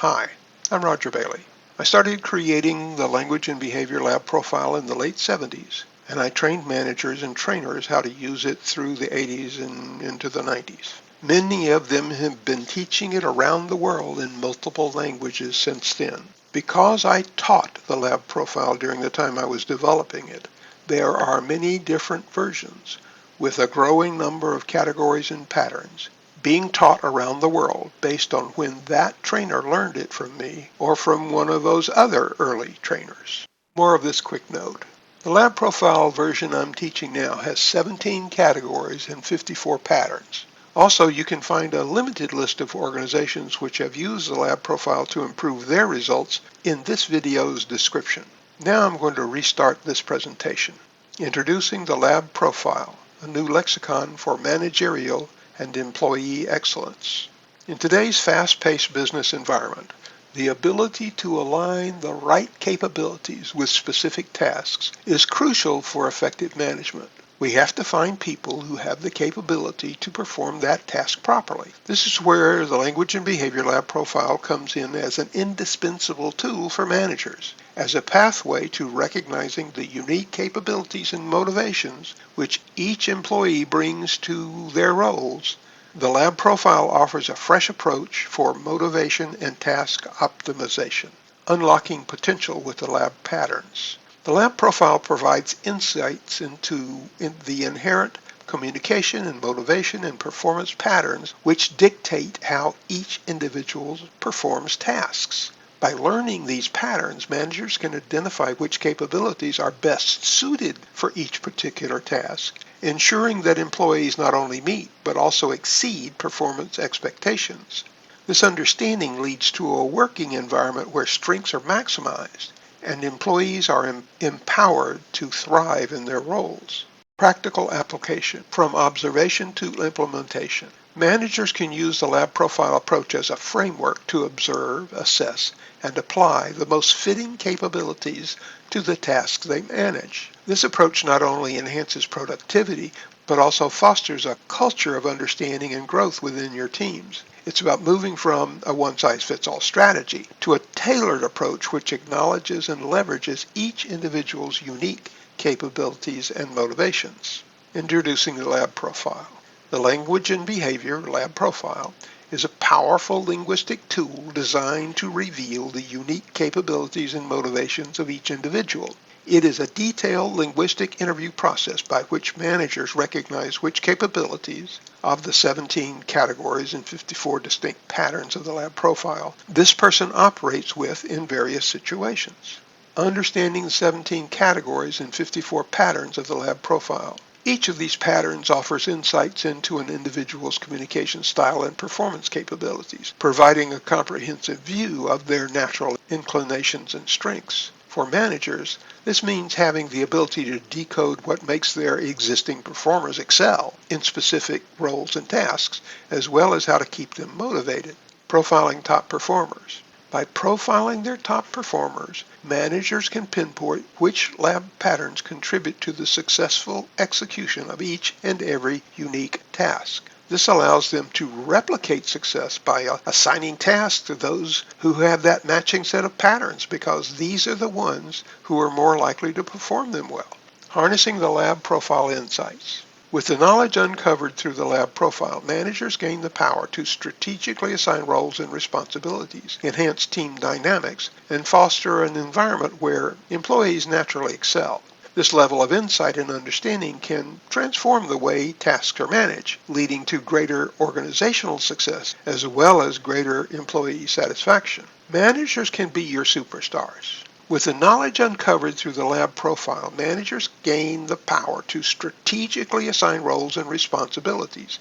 Hi, I'm Roger Bailey. I started creating the Language and Behavior Lab profile in the late 70s, and I trained managers and trainers how to use it through the 80s and into the 90s. Many of them have been teaching it around the world in multiple languages since then. Because I taught the lab profile during the time I was developing it, there are many different versions with a growing number of categories and patterns being taught around the world based on when that trainer learned it from me or from one of those other early trainers. More of this quick note. The lab profile version I'm teaching now has 17 categories and 54 patterns. Also, you can find a limited list of organizations which have used the lab profile to improve their results in this video's description. Now I'm going to restart this presentation. Introducing the lab profile, a new lexicon for managerial and employee excellence. In today's fast-paced business environment, the ability to align the right capabilities with specific tasks is crucial for effective management. We have to find people who have the capability to perform that task properly. This is where the Language and Behavior Lab profile comes in as an indispensable tool for managers, as a pathway to recognizing the unique capabilities and motivations which each employee brings to their roles. The lab profile offers a fresh approach for motivation and task optimization, unlocking potential with the lab patterns. The lab profile provides insights into the inherent communication and motivation and performance patterns which dictate how each individual performs tasks. By learning these patterns, managers can identify which capabilities are best suited for each particular task, ensuring that employees not only meet but also exceed performance expectations. This understanding leads to a working environment where strengths are maximized and employees are empowered to thrive in their roles. Practical application from observation to implementation. Managers can use the lab profile approach as a framework to observe, assess, and apply the most fitting capabilities to the tasks they manage. This approach not only enhances productivity, but also fosters a culture of understanding and growth within your teams. It's about moving from a one-size-fits-all strategy to a tailored approach which acknowledges and leverages each individual's unique capabilities and motivations. Introducing the lab profile. The Language and Behavior Lab profile is a powerful linguistic tool designed to reveal the unique capabilities and motivations of each individual. It is a detailed linguistic interview process by which managers recognize which capabilities of the 17 categories and 54 distinct patterns of the lab profile this person operates with in various situations. Understanding the 17 categories and 54 patterns of the lab profile. Each of these patterns offers insights into an individual's communication style and performance capabilities, providing a comprehensive view of their natural inclinations and strengths. For managers, this means having the ability to decode what makes their existing performers excel in specific roles and tasks, as well as how to keep them motivated. Profiling top performers. By profiling their top performers, managers can pinpoint which lab patterns contribute to the successful execution of each and every unique task. This allows them to replicate success by assigning tasks to those who have that matching set of patterns, because these are the ones who are more likely to perform them well. Harnessing the lab profile insights. With the knowledge uncovered through the lab profile, managers gain the power to strategically assign roles and responsibilities, enhance team dynamics, and foster an environment where employees naturally excel. This level of insight and understanding can transform the way tasks are managed, leading to greater organizational success as well as greater employee satisfaction. Managers can be your superstars. With the knowledge uncovered through the lab profile, managers gain the power to strategically assign roles and responsibilities,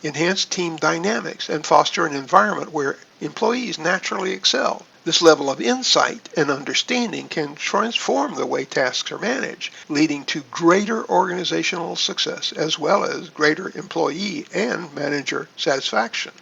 enhance team dynamics, and foster an environment where employees naturally excel. This level of insight and understanding can transform the way tasks are managed, leading to greater organizational success as well as greater employee and manager satisfaction.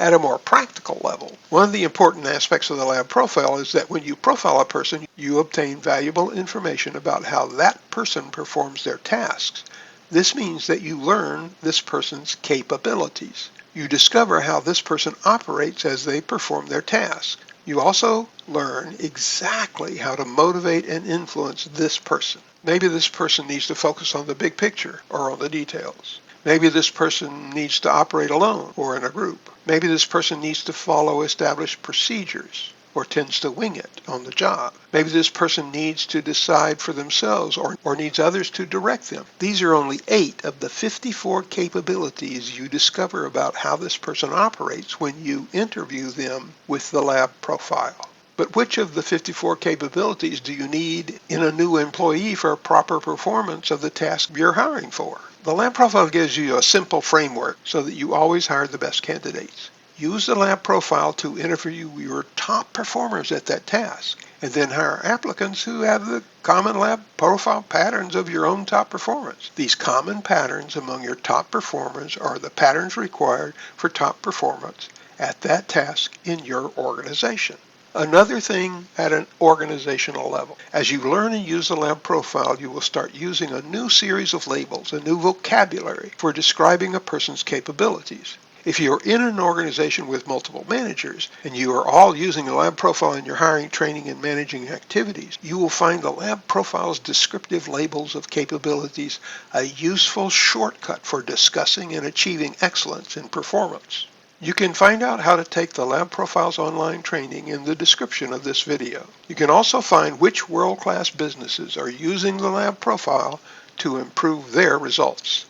At a more practical level, one of the important aspects of the lab profile is that when you profile a person, you obtain valuable information about how that person performs their tasks. This means that you learn this person's capabilities. You discover how this person operates as they perform their task. You also learn exactly how to motivate and influence this person. Maybe this person needs to focus on the big picture or on the details. Maybe this person needs to operate alone or in a group. Maybe this person needs to follow established procedures or tends to wing it on the job. Maybe this person needs to decide for themselves or needs others to direct them. These are only 8 of the 54 capabilities you discover about how this person operates when you interview them with the lab profile. But which of the 54 capabilities do you need in a new employee for proper performance of the task you're hiring for? The lab profile gives you a simple framework so that you always hire the best candidates. Use the lab profile to interview your top performers at that task, and then hire applicants who have the common lab profile patterns of your own top performance. These common patterns among your top performers are the patterns required for top performance at that task in your organization. Another thing at an organizational level, as you learn and use the lab profile, you will start using a new series of labels, a new vocabulary for describing a person's capabilities. If you're in an organization with multiple managers and you are all using the lab profile in your hiring, training, and managing activities, you will find the lab profile's descriptive labels of capabilities a useful shortcut for discussing and achieving excellence in performance. You can find out how to take the Lab Profiles online training in the description of this video. You can also find which world-class businesses are using the Lab Profile to improve their results.